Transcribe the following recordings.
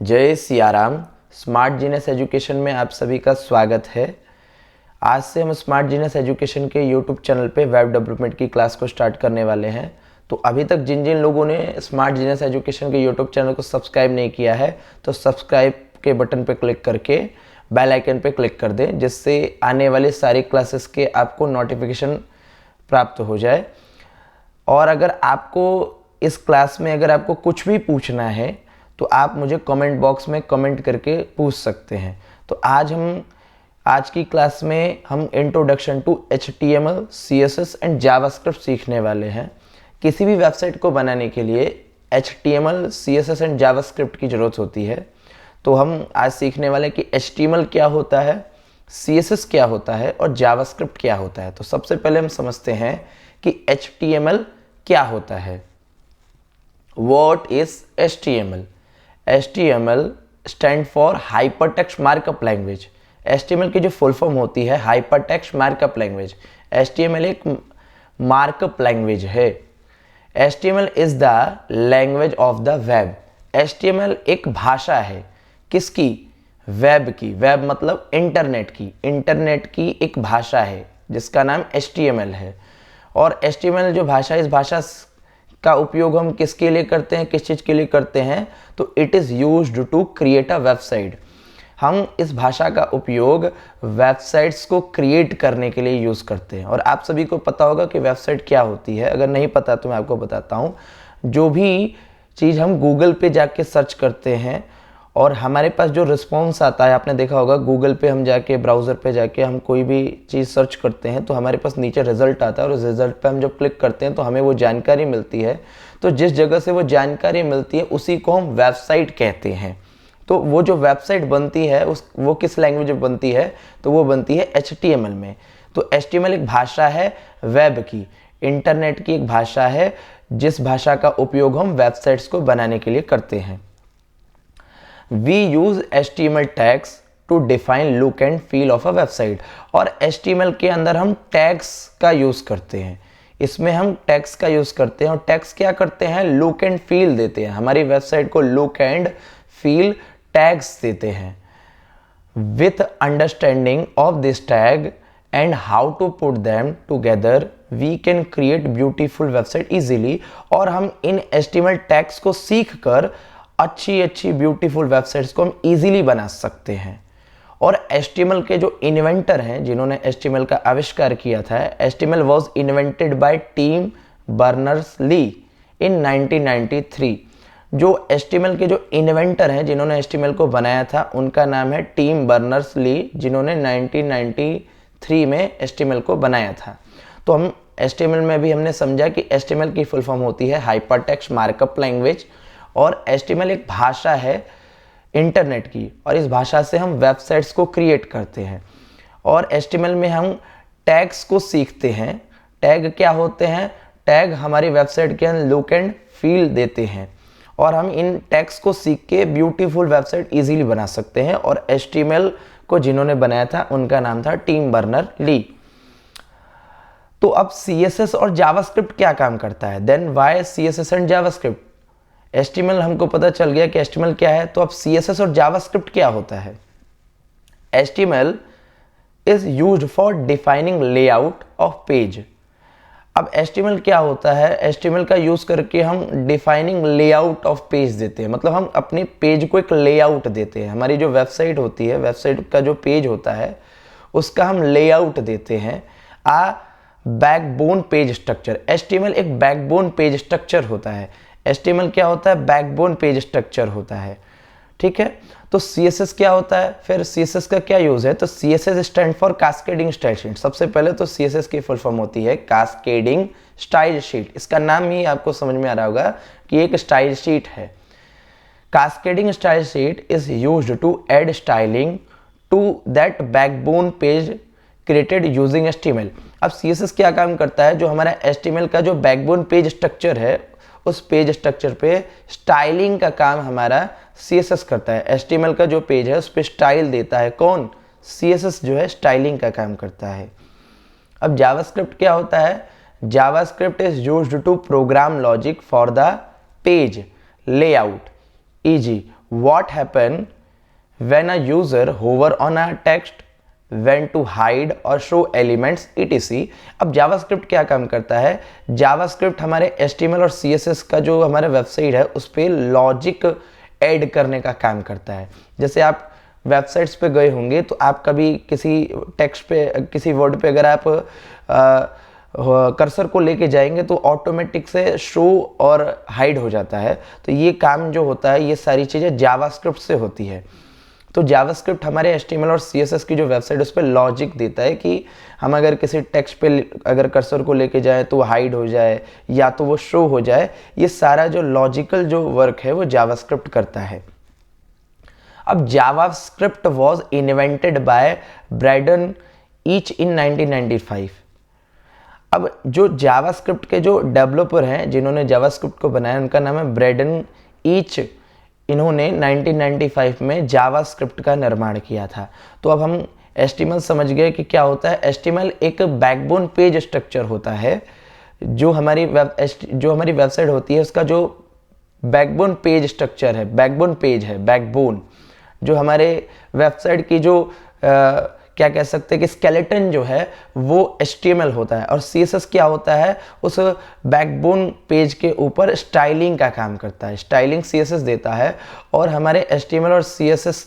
जय Siyaram. Smart genius education में आप सभी का स्वागत है। आज से हम स्मार्ट जीनियस एजुकेशन के यूट्यूब चैनल पे वेब डेवलपमेंट की क्लास को स्टार्ट करने वाले हैं। तो अभी तक जिन जिन लोगों ने स्मार्ट जीनियस एजुकेशन के यूट्यूब चैनल को सब्सक्राइब नहीं किया है तो सब्सक्राइब के बटन पे क्लिक करके बेल आइकन पे क्लिक कर दें, जिससे आने वाली सारी क्लासेस के आपको नोटिफिकेशन प्राप्त हो जाए। और अगर आपको इस क्लास में अगर आपको कुछ भी पूछना है तो आप मुझे कमेंट बॉक्स में कमेंट करके पूछ सकते हैं। तो आज की क्लास में हम introduction to HTML, CSS and JavaScript सीखने वाले हैं। किसी भी वेबसाइट को बनाने के लिए HTML, CSS एंड जावास्क्रिप्ट की ज़रूरत होती है। तो हम आज सीखने वाले कि HTML क्या होता है, CSS क्या होता है और जावास्क्रिप्ट क्या होता है। तो सबसे पहले हम समझते हैं कि HTML क्या होता है। What is HTML? HTML stand for hypertext markup language. HTML की जो फुल फॉर्म होती है हाइपरटेक्स्ट मार्कअप लैंग्वेज। HTML एक मार्कअप लैंग्वेज है। HTML is the language of the web. HTML एक भाषा है किसकी? वेब की। वेब मतलब इंटरनेट की। इंटरनेट की एक भाषा है जिसका नाम HTML है। और HTML जो भाषा, इस भाषा का उपयोग हम किसके लिए करते हैं, किस चीज़ के लिए करते हैं? तो it is used to create a website. हम इस भाषा का उपयोग वेबसाइट्स को क्रिएट करने के लिए यूज़ करते हैं। और आप सभी को पता होगा कि वेबसाइट क्या होती है। अगर नहीं पता तो मैं आपको बताता हूँ। जो भी चीज़ हम गूगल पे जाके सर्च करते हैं और हमारे पास जो रिस्पॉन्स आता है, आपने देखा होगा गूगल पे हम जाके, ब्राउज़र पे जाके हम कोई भी चीज़ सर्च करते हैं तो हमारे पास नीचे रिजल्ट आता है और उस रिजल्ट पे हम जब क्लिक करते हैं तो हमें वो जानकारी मिलती है। तो जिस जगह से वो जानकारी मिलती है उसी को हम वेबसाइट कहते हैं। तो वो जो वेबसाइट बनती है वो किस लैंग्वेज में बनती है? तो वो बनती है HTML में। तो HTML एक भाषा है वेब की, इंटरनेट की एक भाषा है जिस भाषा का उपयोग हम वेबसाइट्स को बनाने के लिए करते हैं। We use HTML tags to define look and feel of a website। और HTML के अंदर हम टैग्स का यूज़ करते हैं। इसमें हम टैग्स का यूज़ करते हैं और टैग्स क्या करते हैं? लुक एंड फील देते हैं। हमारी वेबसाइट को लुक एंड फील टैग्स देते हैं। With understanding of this tag and how to put them together we can create beautiful website easily. और हम इन HTML टैग्स को सीख कर अच्छी ब्यूटीफुल वेबसाइट्स को हम इजीली बना सकते हैं। और HTML के जो इन्वेंटर हैं, जिन्होंने HTML का आविष्कार किया था, HTML was invented by Tim Berners-Lee in 1993। जो HTML के जो इन्वेंटर हैं, जिन्होंने HTML को बनाया था, उनका नाम है टिम बर्नर्स-ली, जिन्होंने 1993 में HTML को बनाया था। तो हम HTML में भी हमने समझा कि HTML की फुल फॉर्म होती है हाइपरटेक्स्ट मार्कअप लैंग्वेज। और HTML एक भाषा है इंटरनेट की और इस भाषा से हम वेबसाइट्स को क्रिएट करते हैं। और HTML में हम टैग्स को सीखते हैं। टैग क्या होते हैं? टैग हमारी वेबसाइट के अंदर लुक एंड फील देते हैं और हम इन टैग्स को सीख के ब्यूटीफुल वेबसाइट इजीली बना सकते हैं। और HTML को जिन्होंने बनाया था उनका नाम था टिम बर्नर्स-ली। तो अब CSS और जावास्क्रिप्ट क्या काम करता है? Then why CSS and JavaScript? HTML हमको पता चल गया कि HTML क्या है, तो अब CSS और जावास्क्रिप्ट क्या होता है? HTML is used for defining layout of page. अब HTML क्या होता है? HTML का यूज करके हम डिफाइनिंग लेआउट ऑफ पेज देते हैं। मतलब हम अपने पेज को एक लेआउट देते हैं। हमारी जो वेबसाइट होती है, वेबसाइट का जो पेज होता है उसका हम लेआउट देते हैं। Backbone page structure. HTML एक बैकबोन पेज स्ट्रक्चर होता है। HTML क्या होता है? बैकबोन पेज स्ट्रक्चर होता है। ठीक है। तो CSS क्या होता है? फिर CSS का क्या यूज है? तो CSS stand for cascading style sheet. सबसे पहले तो CSS की फुल फॉर्म होती है कास्केडिंग स्टाइल शीट। इसका नाम ही आपको समझ में आ रहा होगा कि एक स्टाइल शीट है। Cascading style sheet is used to add styling to that backbone page created using HTML। अब CSS क्या काम करता है? जो हमारा HTML का जो बैकबोन पेज स्ट्रक्चर है उस पेज स्ट्रक्चर पे स्टाइलिंग का काम हमारा CSS करता है। HTML का जो पेज है उस पर स्टाइल देता है कौन? CSS जो है स्टाइलिंग का काम करता है। अब जावास्क्रिप्ट क्या होता है? JavaScript is used to program logic for the page layout, e.g. what happen when a user hover on a text, when to hide or show elements etc. अब जावास्क्रिप्ट क्या काम करता है? जावास्क्रिप्ट हमारे HTML और CSS का जो हमारा वेबसाइट है उस पर लॉजिक ऐड करने का काम करता है। जैसे आप वेबसाइट्स पे गए होंगे तो आप कभी किसी टेक्स्ट पे, किसी वर्ड पे अगर आप कर्सर को लेके जाएंगे तो ऑटोमेटिक से शो और हाइड हो जाता है। तो ये काम जो होता है, ये सारी चीज़ें जावास्क्रिप्ट से होती है। तो जावास्क्रिप्ट हमारे HTML और CSS की जो वेबसाइट उस पर लॉजिक देता है कि हम अगर किसी टेक्स्ट पे अगर कर्सर को लेके जाए तो वो हाइड हो जाए या तो वो शो हो जाए। ये सारा जो लॉजिकल जो वर्क है वो जावास्क्रिप्ट करता है। अब JavaScript was invented by Brendan Eich in 1995। अब जो जावास्क्रिप्ट के जो डेवलपर हैं जिन्होंने जावास्क्रिप्ट को बनाया उनका नाम है ब्रैडन ईच। इन्होंने 1995 में जावास्क्रिप्ट का निर्माण किया था। तो अब हम HTML समझ गए कि क्या होता है। HTML एक बैकबोन पेज स्ट्रक्चर होता है। जो हमारी वेबसाइट होती है उसका जो बैकबोन पेज स्ट्रक्चर है, बैकबोन पेज है, बैकबोन जो हमारे वेबसाइट की जो क्या कह सकते हैं कि स्केलेटन जो है वो HTML होता है। और CSS क्या होता है? उस बैकबोन पेज के ऊपर स्टाइलिंग का काम करता है। स्टाइलिंग CSS देता है। और हमारे HTML और CSS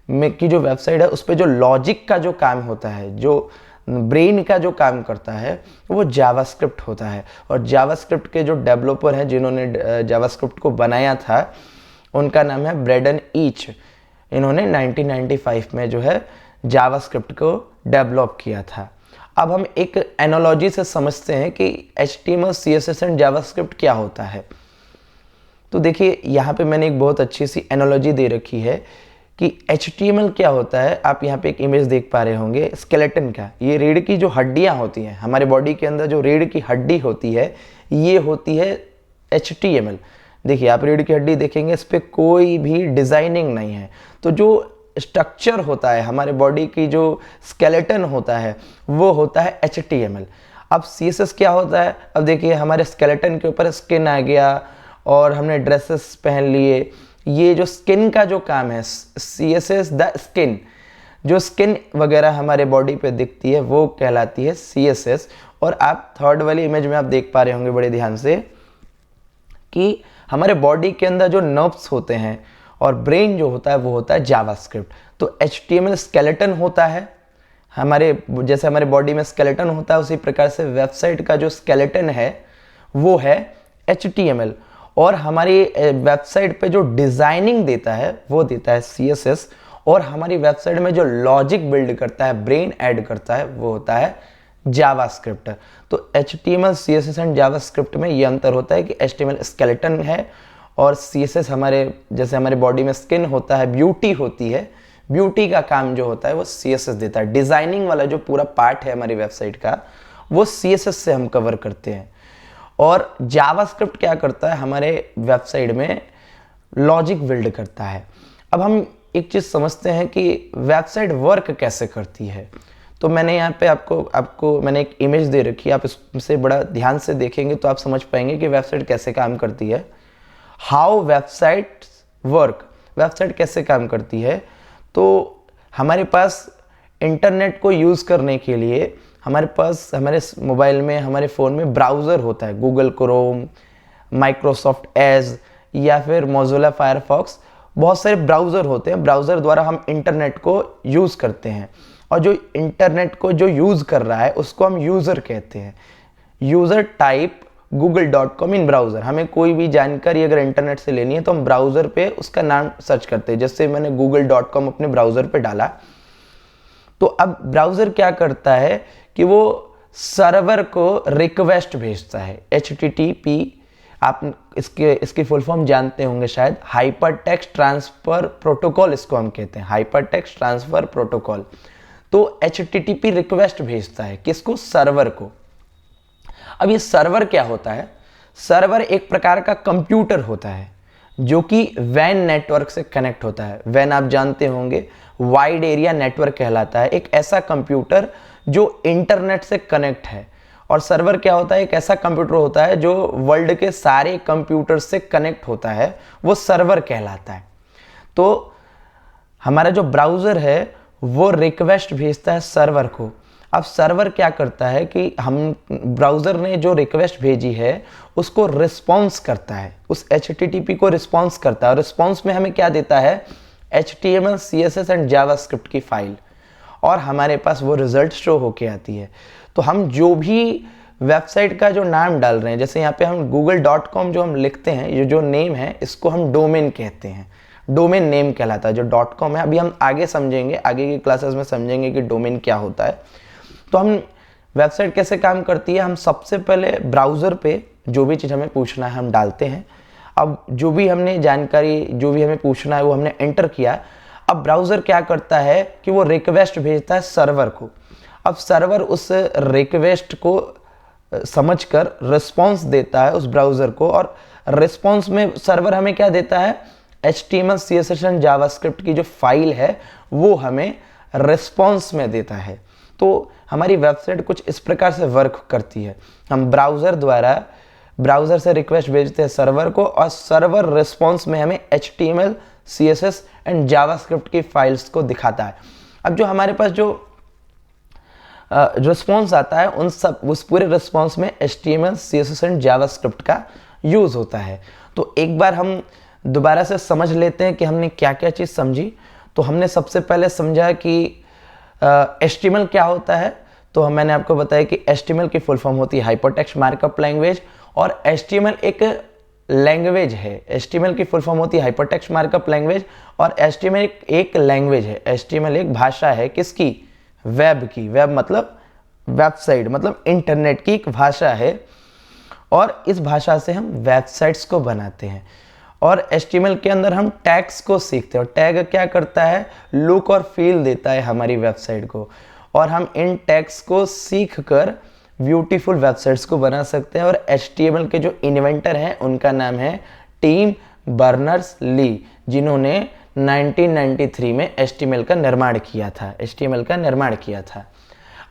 में की जो वेबसाइट है उस पर जो लॉजिक का जो काम होता है, जो ब्रेन का जो काम करता है वो जावास्क्रिप्ट होता है। और जावास्क्रिप्ट के जो डेवलपर हैं जिन्होंने जावास्क्रिप्ट को बनाया था उनका नाम है ब्रैडन ईच। इन्होंने 1995 में जो है जावास्क्रिप्ट को डेवलप किया था। अब हम एक एनालॉजी से समझते हैं कि HTML, CSS एंड जावास्क्रिप्ट क्या होता है। तो देखिए यहाँ पे मैंने एक बहुत अच्छी सी एनालॉजी दे रखी है कि HTML क्या होता है। आप यहाँ पे एक इमेज देख पा रहे होंगे स्केलेटन का। ये रीढ़ की जो हड्डियाँ होती हैं हमारे बॉडी के अंदर, जो रीढ़ की हड्डी होती है ये होती है HTML। देखिए आप रीढ़ की हड्डी देखेंगे, इस पर कोई भी डिजाइनिंग नहीं है। तो जो स्ट्रक्चर होता है हमारे बॉडी की, जो स्केलेटन होता है वो होता है HTML। अब CSS क्या होता है? अब देखिए हमारे स्केलेटन के ऊपर स्किन आ गया और हमने ड्रेसेस पहन लिए। ये जो स्किन का जो काम है, CSS द स्किन, जो स्किन वगैरह हमारे बॉडी पे दिखती है वो कहलाती है CSS। और आप थर्ड वाली इमेज में आप देख पा रहे होंगे बड़े ध्यान से कि हमारे बॉडी के अंदर जो नर्व्स होते हैं और ब्रेन जो होता है वो होता है जावास्क्रिप्ट। तो HTML स्केलेटन होता है हमारे, जैसे हमारे बॉडी में स्केलेटन होता है उसी प्रकार से वेबसाइट का जो स्केलेटन है वो है HTML। और हमारी वेबसाइट पे जो डिजाइनिंग देता है वो देता है CSS। और हमारी वेबसाइट में जो लॉजिक बिल्ड करता है, ब्रेन ऐड करता है वो होता है जावास्क्रिप्ट। तो HTML, CSS एंड जावास्क्रिप्ट में ये अंतर होता है कि HTML स्केलेटन है और CSS हमारे, जैसे हमारे बॉडी में स्किन होता है, ब्यूटी होती है, ब्यूटी का काम जो होता है वो CSS देता है। डिजाइनिंग वाला जो पूरा पार्ट है हमारी वेबसाइट का वो CSS से हम कवर करते हैं। और जावास्क्रिप्ट क्या करता है? हमारे वेबसाइट में लॉजिक बिल्ड करता है। अब हम एक चीज समझते हैं कि वेबसाइट वर्क कैसे करती है। तो मैंने यहाँ पे आपको मैंने एक इमेज दे रखी है। आप इससे बड़ा ध्यान से देखेंगे तो आप समझ पाएंगे कि वेबसाइट कैसे काम करती है। हाउ वेबसाइट वर्क, वेबसाइट कैसे काम करती है। तो हमारे पास इंटरनेट को यूज़ करने के लिए हमारे पास हमारे मोबाइल में, हमारे फ़ोन में ब्राउज़र होता है, गूगल क्रोम, माइक्रोसॉफ्ट एज या फिर मोज़िला फायरफॉक्स। बहुत सारे ब्राउज़र होते हैं। ब्राउज़र द्वारा हम इंटरनेट को यूज़ करते हैं। और जो इंटरनेट को जो यूज़ कर रहा है उसको हम यूज़र कहते हैं। यूज़र टाइप google.com इन ब्राउज़र। हमें कोई भी जानकारी अगर इंटरनेट से लेनी है तो हम ब्राउज़र पे उसका नाम सर्च करते हैं। जैसे मैंने google.com अपने ब्राउज़र पे डाला तो अब ब्राउज़र क्या करता है कि वो सर्वर को रिक्वेस्ट भेजता है। HTTP, आप इसकी फुल फॉर्म जानते होंगे शायद, हाइपर टेक्स्ट ट्रांसफर प्रोटोकॉल इसको हम कहते हैं, हाइपर टेक्स्ट ट्रांसफर प्रोटोकॉल। तो HTTP रिक्वेस्ट भेजता है किसको? सर्वर को। अब ये सर्वर क्या होता है? सर्वर एक प्रकार का कंप्यूटर होता है जो कि वैन नेटवर्क से कनेक्ट होता है। वैन आप जानते होंगे वाइड एरिया नेटवर्क कहलाता है। एक ऐसा कंप्यूटर जो इंटरनेट से कनेक्ट है। और सर्वर क्या होता है? एक ऐसा कंप्यूटर होता है जो वर्ल्ड के सारे कंप्यूटर से कनेक्ट होता है, वो सर्वर कहलाता है। तो हमारा जो ब्राउज़र है वो रिक्वेस्ट भेजता है सर्वर को। अब सर्वर क्या करता है कि हम ब्राउज़र ने जो रिक्वेस्ट भेजी है उसको रिस्पॉन्स करता है, उस HTTP को रिस्पॉन्स करता है, और रिस्पॉन्स में हमें क्या देता है, HTML, CSS एंड जावास्क्रिप्ट की फाइल, और हमारे पास वो रिजल्ट शो होके आती है। तो हम जो भी वेबसाइट का जो नाम डाल रहे हैं, जैसे यहाँ पे हम google.com जो हम लिखते हैं, ये जो नेम है इसको हम डोमेन कहते हैं, डोमेन नेम कहलाता है। जो .com है, अभी हम आगे समझेंगे, आगे की क्लासेस में समझेंगे कि डोमेन क्या होता है। तो हम वेबसाइट कैसे काम करती है, हम सबसे पहले ब्राउज़र पे जो भी चीज़ हमें पूछना है हम डालते हैं। अब जो भी हमने जानकारी, जो भी हमें पूछना है वो हमने एंटर किया। अब ब्राउज़र क्या करता है कि वो रिक्वेस्ट भेजता है सर्वर को। अब सर्वर उस रिक्वेस्ट को समझकर रिस्पॉन्स देता है उस ब्राउज़र को, और रिस्पॉन्स में सर्वर हमें क्या देता है, HTML, CSS एंड जावास्क्रिप्ट की जो फाइल है वो हमें रिस्पॉन्स में देता है। तो हमारी वेबसाइट कुछ इस प्रकार से वर्क करती है। हम ब्राउज़र से रिक्वेस्ट भेजते हैं सर्वर को, और सर्वर रिस्पॉन्स में हमें HTML, CSS एंड जावास्क्रिप्ट की फाइल्स को दिखाता है। अब जो हमारे पास जो रिस्पॉन्स आता है उस पूरे रिस्पॉन्स में HTML, CSS एंड जावास्क्रिप्ट का यूज़ होता है। तो एक बार हम दोबारा से समझ लेते हैं कि हमने क्या क्या चीज़ समझी। तो हमने सबसे पहले समझा कि HTML क्या होता है। तो मैंने आपको बताया कि HTML की फुल फॉर्म होती है हाइपरटेक्स्ट मार्कअप लैंग्वेज, और HTML एक लैंग्वेज है। HTML की फुल फॉर्म होती है हाइपरटेक्स्ट मार्कअप लैंग्वेज, और HTML एक लैंग्वेज है। HTML एक भाषा है, किसकी, वेब की। वेब मतलब वेबसाइट, मतलब इंटरनेट की एक भाषा है, और इस भाषा से हम वेबसाइट्स को बनाते हैं। और HTML के अंदर हम टैग्स को सीखते हैं, और टैग क्या करता है, लुक और फील देता है हमारी वेबसाइट को, और हम इन टैग्स को सीख कर ब्यूटीफुल वेबसाइट्स को बना सकते हैं। और HTML के जो इन्वेंटर हैं उनका नाम है टिम बर्नर्स-ली, जिन्होंने 1993 में HTML का निर्माण किया था।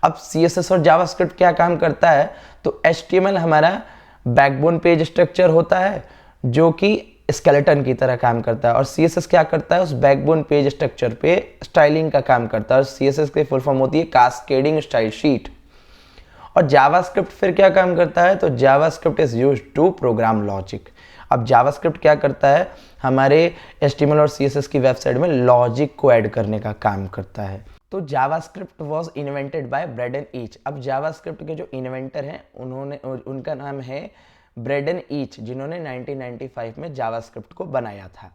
अब CSS और जावास्क्रिप्ट क्या काम करता है, तो HTML हमारा बैकबोन पेज स्ट्रक्चर होता है जो कि स्केलेटन की तरह काम करता है, और CSS क्या करता है, उस बैकबोन पेज स्ट्रक्चर पे स्टाइलिंग का काम करता है, और CSS की फुल फॉर्म होती है कास्केडिंग स्टाइल शीट। और जावास्क्रिप्ट फिर क्या काम करता है, तो JavaScript is used to program logic. अब जावास्क्रिप्ट क्या करता है, हमारे HTML और CSS की वेबसाइट में लॉजिक को ऐड करने का काम करता है। तो JavaScript was invented by Brendan Eich. अब जावास्क्रिप्ट के जो इन्वेंटर हैं उनका नाम है ब्रैडन ईच, जिन्होंने 1995 में जावास्क्रिप्ट को बनाया था।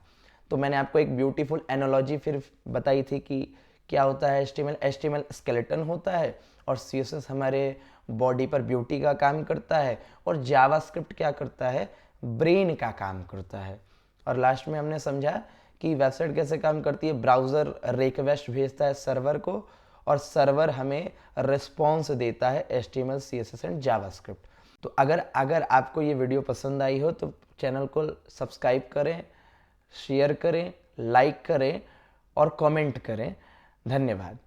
तो मैंने आपको एक ब्यूटीफुल एनालॉजी फिर बताई थी कि क्या होता है HTML स्केलेटन होता है, और CSS हमारे बॉडी पर ब्यूटी का काम करता है, और जावास्क्रिप्ट क्या करता है, ब्रेन का काम करता है। और लास्ट में हमने समझा कि वेबसाइट कैसे काम करती है, ब्राउज़र रिक्वेस्ट भेजता है सर्वर को, और सर्वर हमें रिस्पॉन्स देता है HTML, CSS एंड जावास्क्रिप्ट। तो अगर आपको ये वीडियो पसंद आई हो तो चैनल को सब्सक्राइब करें, शेयर करें, लाइक करें और कमेंट करें। धन्यवाद।